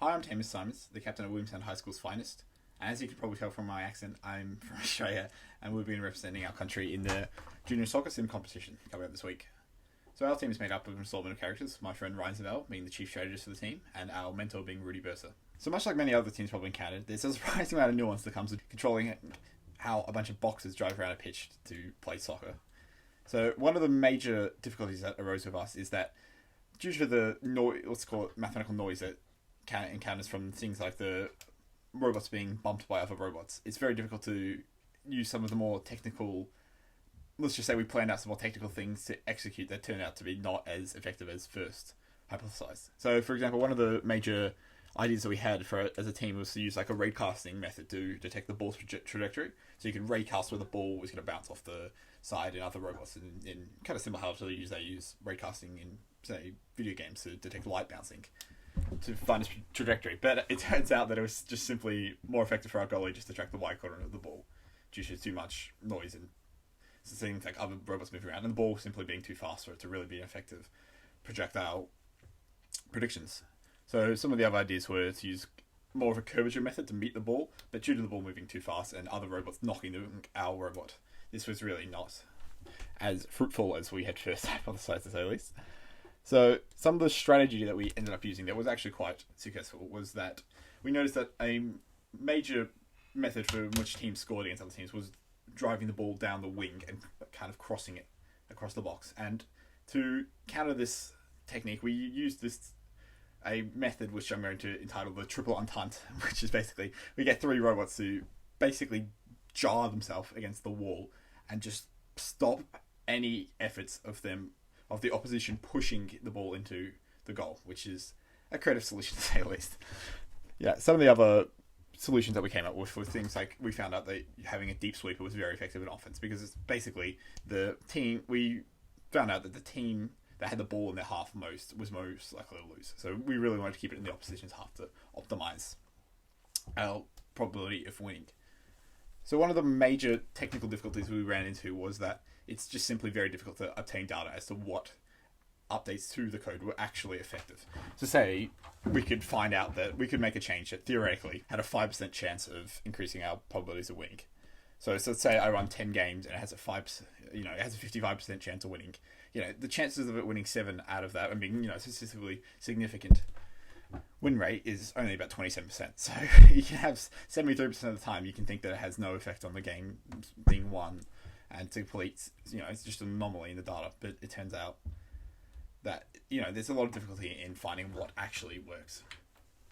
Hi, I'm Tamus Simons, the captain of Williamstown High School's finest. And as you can probably tell from my accent, I'm from Australia, and we've been representing our country in the Junior Soccer Sim competition coming up this week. So our team is made up of an assortment of characters, my friend Ryan Zavell being the chief strategist for the team, and our mentor being Rudy Bursa. So much like many other teams probably encountered, there's a surprising amount of nuance that comes with controlling how a bunch of boxers drive around a pitch to play soccer. So one of the major difficulties that arose with us is that due to the let's call it mathematical noise that encounters from things like the robots being bumped by other robots, it's very difficult to use some of the more technical, let's just say we planned out some more technical things to execute that turn out to be not as effective as first hypothesized. So for example, one of the major ideas that we had as a team was to use like a raycasting method to detect the ball's trajectory. So you can raycast where the ball was going to bounce off the side in other robots, in kind of similar how they use raycasting in, say, video games to detect light bouncing to find its trajectory. But it turns out that it was just simply more effective for our goalie just to track the wide corner of the ball due to too much noise and things like other robots moving around, and the ball simply being too fast for it to really be an effective projectile predictions. So some of the other ideas were to use more of a curvature method to meet the ball, but due to the ball moving too fast and other robots knocking our robot, this was really not as fruitful as we had first hypothesized, to say the least. So some of the strategy that we ended up using that was actually quite successful was that we noticed that a major method for which teams scored against other teams was driving the ball down the wing and kind of crossing it across the box. And to counter this technique, we used a method which I'm going to entitle the triple entente, which is basically we get three robots to basically jar themselves against the wall and just stop any efforts of the opposition pushing the ball into the goal, which is a creative solution to say the least. Yeah, some of the other solutions that we came up with were things like we found out that having a deep sweeper was very effective in offense, because it's basically we found out that the team that had the ball in their half was most likely to lose. So we really wanted to keep it in the opposition's half to optimize our probability of winning. So one of the major technical difficulties we ran into was that it's just simply very difficult to obtain data as to what updates to the code were actually effective. So say we could find out that we could make a change that theoretically had a 5% chance of increasing our probabilities of winning. So let's say I run 10 games and it has a 55% chance of winning. The chances of it winning 7 out of that and being, statistically significant win rate is only about 27%. So you can have 73% of the time you can think that it has no effect on the game being won, and to complete, it's just an anomaly in the data. But it turns out that, there's a lot of difficulty in finding what actually works.